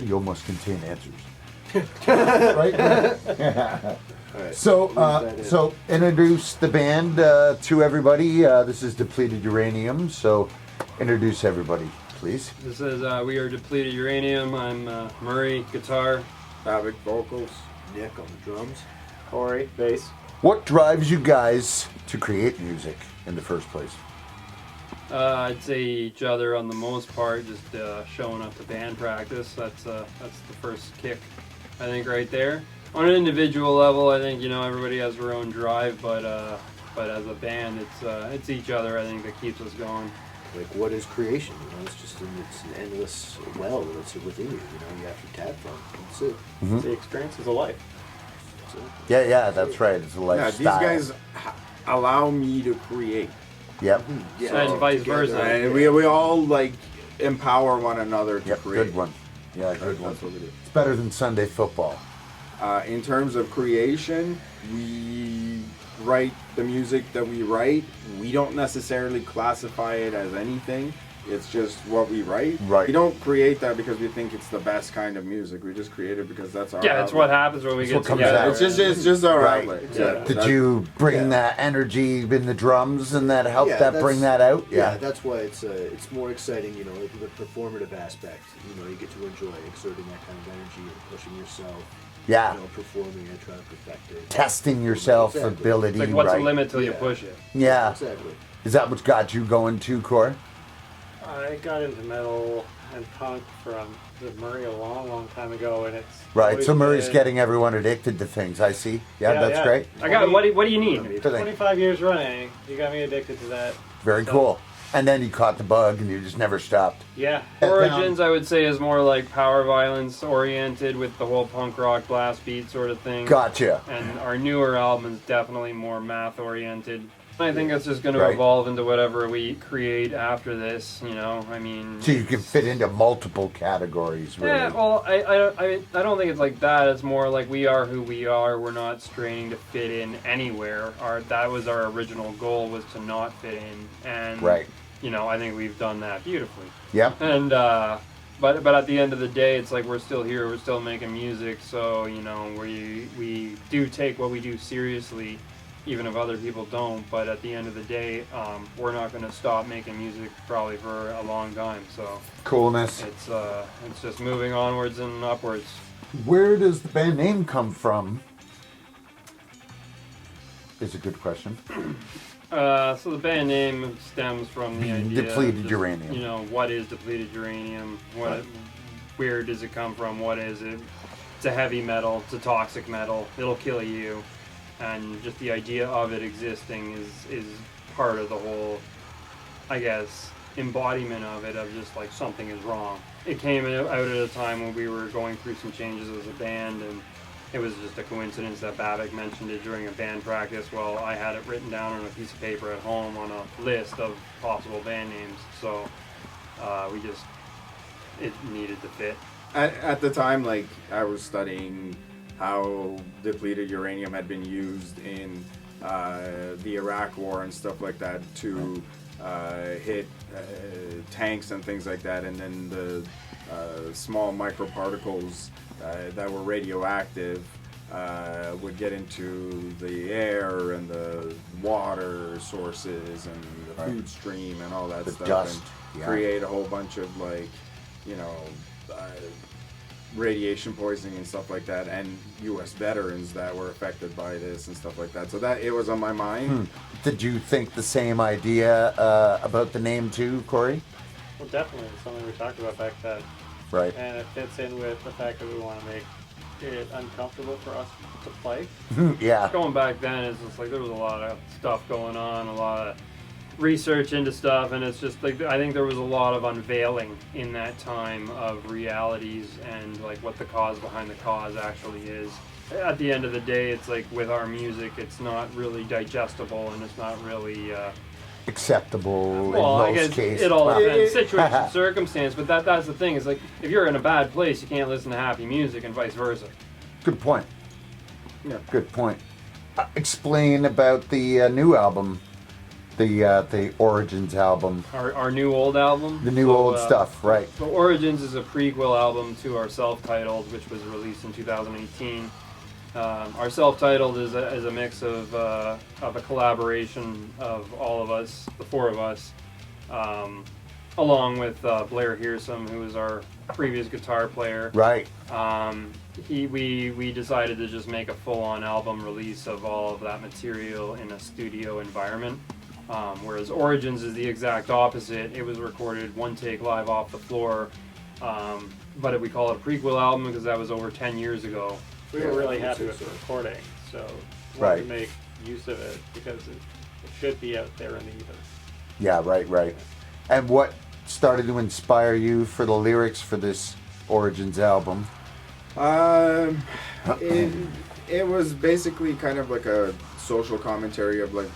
you must contain answers. Right? Right. So introduce the band to everybody. This is Depleted Uranium, so introduce everybody, please. This is, we are Depleted Uranium. I'm Murray, guitar. Babak, vocals. Nick on the drums. Corey, bass. What drives you guys to create music in the first place? I'd say each other on the most part, just showing up to band practice. That's the first kick, I think, right there. On an individual level, I think, everybody has their own drive, but as a band, it's each other, I think, that keeps us going. Like, what is creation? It's an endless well that's within you. You have to tap from. That's it. Mm-hmm. The experiences of life. Yeah, that's right. It's a lifestyle. Yeah, these guys allow me to create. Yep. Yeah, And vice versa. And we all empower one another to create. Good one. Yeah, good one. That's what we do. It's better than Sunday football. In terms of creation, we write the music that we write. We don't necessarily classify it as anything. It's just what we write. Right. We don't create that because we think it's the best kind of music. We just create it because that's our Yeah, outlet. that's what happens when we That's get what comes together. out. It's just our Right. outlet. Exactly. Did you bring that energy in the drums and that helped bring that out? Yeah, that's why it's more exciting, the performative aspect. You get to enjoy exerting that kind of energy and pushing yourself. Yeah. Performing and trying to perfect it. Testing your self-ability. It's like, what's right. the limit till you Yeah. push it? Yeah. Exactly. Is that what got you going too, Corey? I got into metal and punk from Murray a long, long time ago, and it's Right, always so Murray's been getting everyone addicted to things, I see. Yeah, Yeah, that's yeah. great. I got, what do you need? Good thing. 25 years running. You got me addicted to that. Very cool. And then you caught the bug and you just never stopped. Yeah. Origins, I would say, is more like power violence oriented with the whole punk rock blast beat sort of thing. Gotcha. And our newer album is definitely more math oriented. I think it's just going to Right. evolve into whatever we create after this, I mean... So you can fit into multiple categories, really. Yeah, well, I don't think it's like that. It's more like we are who we are. We're not straining to fit in anywhere. That was our original goal, was to not fit in. And, Right. I think we've done that beautifully. Yeah. And, but at the end of the day, it's like we're still here. We're still making music. So, we do take what we do seriously, even if other people don't. But at the end of the day, we're not going to stop making music probably for a long time. So Coolness. it's just moving onwards and upwards. Where does the band name come from? Is a good question. So the band name stems from the idea Depleted of uranium. What is depleted uranium? Where does it come from? What is it? It's a heavy metal. It's a toxic metal. It'll kill you. And just the idea of it existing is part of the whole, I guess, embodiment of it, of just like something is wrong. It came out at a time when we were going through some changes as a band, and it was just a coincidence that Babak mentioned it during a band practice. Well, I had it written down on a piece of paper at home on a list of possible band names, so it needed to fit. At the time, I was studying how depleted uranium had been used in the Iraq War and stuff like that to hit tanks and things like that, and then the small microparticles that were radioactive would get into the air and the water sources and the food stream and all that The stuff, dust, and yeah. create a whole bunch of radiation poisoning and stuff like that, and U.S. veterans that were affected by this and stuff like that. So that it was on my mind. Did you think the same idea about the name too, Corey? Well, definitely. It's something we talked about back then. Right. And it fits in with the fact that we want to make it uncomfortable for us to play. Yeah. Going back then, it's just like there was a lot of stuff going on, a lot of research into stuff, and it's just like I think there was a lot of unveiling in that time of realities and like what the cause behind the cause actually is. At the end of the day, it's like with our music, it's not really digestible and it's not really acceptable well, in I most guess cases. it all Well, depends, situation, circumstance, but that's the thing, is like if you're in a bad place, you can't listen to happy music and vice versa. Good point. Yeah. Good point. Explain about the new album the Origins album, Our new old album. the new So, old stuff, right? So Origins is a prequel album to our self-titled, which was released in 2018. Our self-titled is a mix of a collaboration of all of us, the four of us, along with Blair Hearsome, who was our previous guitar player. Right. We decided to just make a full-on album release of all of that material in a studio environment. Whereas Origins is the exact opposite. It was recorded one take live off the floor, but we call it a prequel album because that was over 10 years ago. We were really happy with the recording, so we wanted to make use of it because it should be out there in the ether. Yeah, right. And what started to inspire you for the lyrics for this Origins album? It was basically kind of like a social commentary of like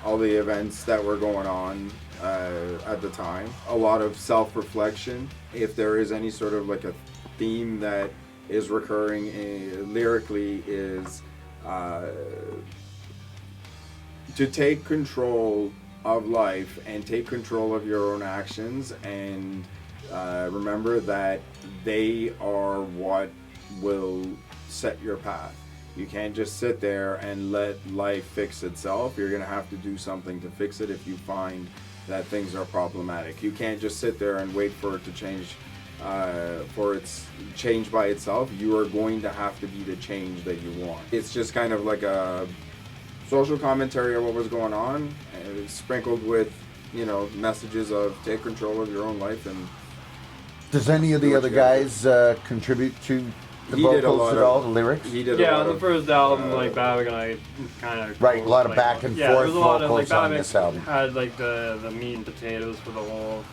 all the events that were going on at the time. A lot of self-reflection. If there is any sort of like a theme that is recurring lyrically is to take control of life and take control of your own actions, and remember that they are what will set your path. You can't just sit there and let life fix itself. You're going to have to do something to fix it if you find that things are problematic. You can't just sit there and wait for it to change, for its change by itself. You are going to have to be the change that you want. It's just kind of like a social commentary of what was going on, sprinkled with, you know, messages of take control of your own life. And does any of the other guys contribute to the He did a vocals lot at of- all, the lyrics? he did Yeah, a lot on the of, first album, like Babak and I kind of Right, a lot of back and there forth was a lot of like vocals on Babak this album. had like the meat and potatoes for the whole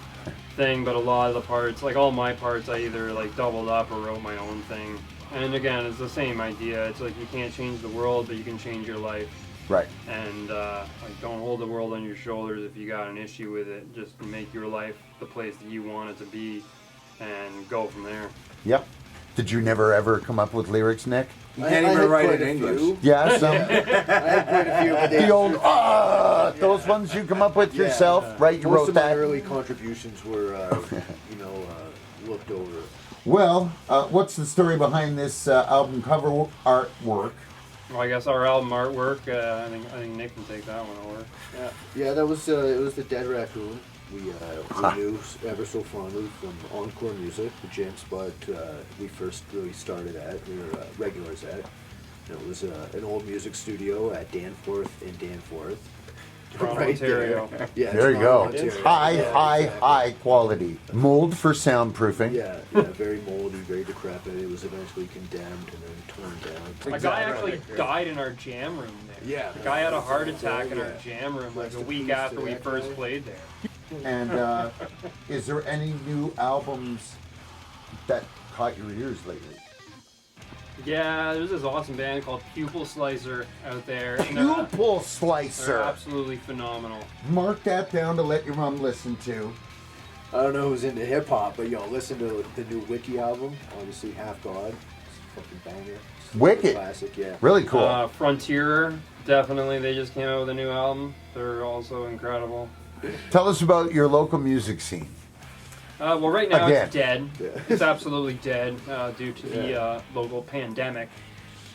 thing, but a lot of the parts, like all my parts, I either like doubled up or wrote my own thing. And again, it's the same idea. It's like you can't change the world, but you can change your life. Right. And like don't hold the world on your shoulders if you got an issue with it. Just make your life the place that you want it to be, and go from there. Yep. Did you never ever come up with lyrics, Nick? you can't I even had write quite in a English. few. Yeah, some. I had quite a few, but they, The old, those ones you come up with Yeah. yourself, right? You most wrote of my that. early contributions were, looked over. Well, what's the story behind this album cover artwork? Well, I guess our album artwork. I think Nick can take that one over. Yeah, that was it was the Dead Raccoon. We knew ever so fondly from Encore Music, the jam spot we first really started at. We were regulars at. And it was an old music studio at Danforth in Danforth. Toronto, Right Ontario. there. Yeah, There you Toronto, go. Ontario. High, Yeah, high, exactly. high quality. Mold for soundproofing. Yeah, very moldy, very decrepit. It was eventually condemned and then torn down. A guy actually died in our jam room there. Yeah. The guy had a heart attack in our Yeah. jam room like Rest a in week peace after to we that first guy. played there. And is there any new albums that caught your ears lately? Yeah, there's this awesome band called Pupil Slicer out there. and they're- Pupil They're Slicer. absolutely phenomenal. Mark that down to let your mom listen to. I don't know who's into hip hop, but listen to the new Wiki album. Obviously, Half God. It's a fucking banger. It's a Wicked. classic, yeah. Really cool. Frontierer, definitely. They just came out with a new album. They're also incredible. Tell us about your local music scene. Well, right now Again. it's dead. Yeah. It's absolutely dead due to the local pandemic.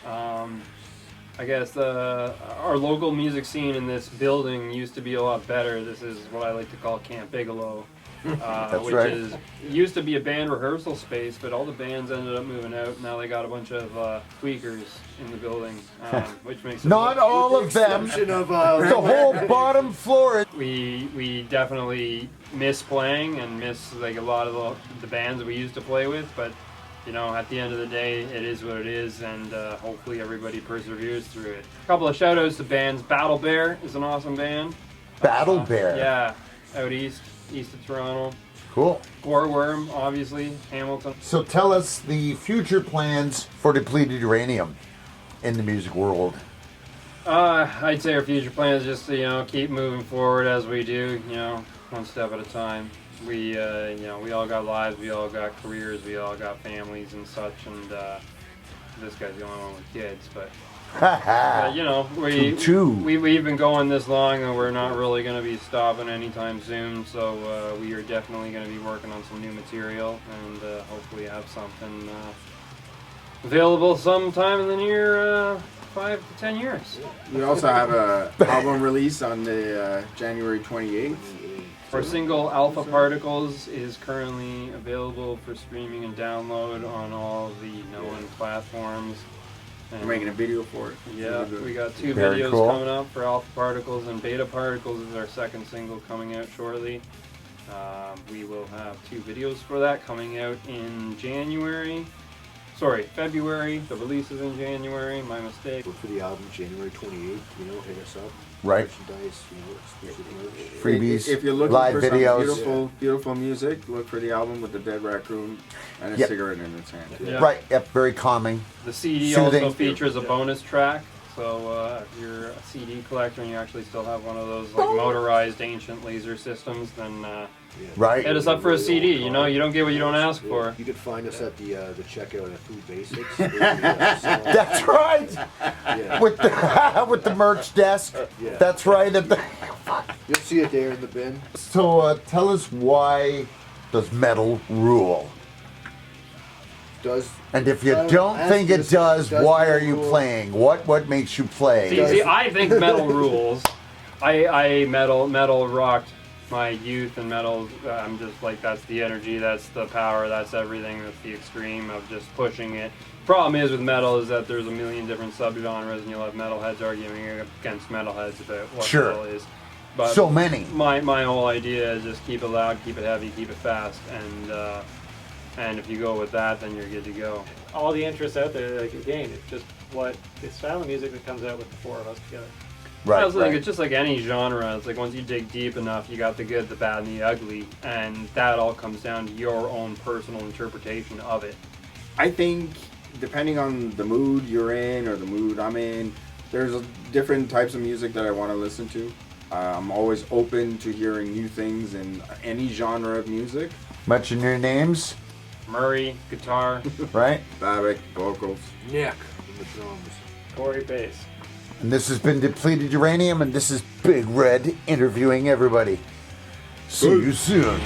I guess our local music scene in this building used to be a lot better. This is what I like to call Camp Bigelow. Which right. used to be a band rehearsal space, but all the bands ended up moving out. Now they got a bunch of tweakers in the building, which makes it Not all of them. Exception of The whole bottom floor. we definitely miss playing and miss like a lot of the bands that we used to play with, but at the end of the day, it is what it is, and hopefully everybody perseveres through it. A couple of shout outs to bands. Battle Bear is an awesome band. Battle Bear. Yeah, out east of Toronto. Cool. Goreworm, obviously, Hamilton. So tell us the future plans for Depleted Uranium in the music world. I'd say our future plan is just to keep moving forward as we do, one step at a time. We we all got lives, we all got careers, we all got families and such, and this guy's the only one with kids, but But, you know, Two. we've been going this long and we're not really going to be stopping anytime soon. So we are definitely going to be working on some new material and hopefully have something available sometime in the near 5 to 10 years. We also have a album release on the January 28th. Our single Alpha Particles is currently available for streaming and download on all of the known platforms. We're making a video for it. Yeah, we got 2 Very videos cool. coming up for Alpha Particles, and Beta Particles is our second single coming out shortly. We will have 2 videos for that coming out in February. The release is in January, my mistake. Look for the album January 28th, you know, hit us up. Right. Merchandise, you know, exclusive merch. Freebies, If you're looking live for videos. some beautiful music, look for the album with the dead raccoon and a Yep. cigarette in its hand. Yeah. Right, yep, very calming. The CD Soothing. also features a bonus track. So if you're a CD collector and you actually still have one of those like motorized ancient laser systems, then Right. hit us up for a CD. You know, you don't get what you don't ask for. You can find us at the checkout at Food Basics. That's right. Yeah. With the with the merch desk. Yeah. That's right. At the, You'll see it there in the bin. so tell us, why does metal rule? Does And if you Well, don't ask think it this, does, why are you rule? playing? What makes you play? See, I think metal rules. I metal rocked my youth, and metal. I'm just like, that's the energy, that's the power, that's everything. That's the extreme of just pushing it. Problem is with metal is that there's a million different subgenres, and you'll have metalheads arguing against metalheads about what Sure. metal is. But So many. My whole idea is just keep it loud, keep it heavy, keep it fast, and if you go with that, then you're good to go. All the interest out there, like again, it's just what the style of music that comes out with the 4 of us together. Right. I also think right. it's just like any genre. It's like once you dig deep enough, you got the good, the bad, and the ugly, and that all comes down to your own personal interpretation of it. I think depending on the mood you're in or the mood I'm in, there's different types of music that I want to listen to. I'm always open to hearing new things in any genre of music. Mention your names, Murray, guitar. right? Babak, vocals. Nick on the drums. Corey bass. And this has been Depleted Uranium, and this is Big Red interviewing everybody. See you soon.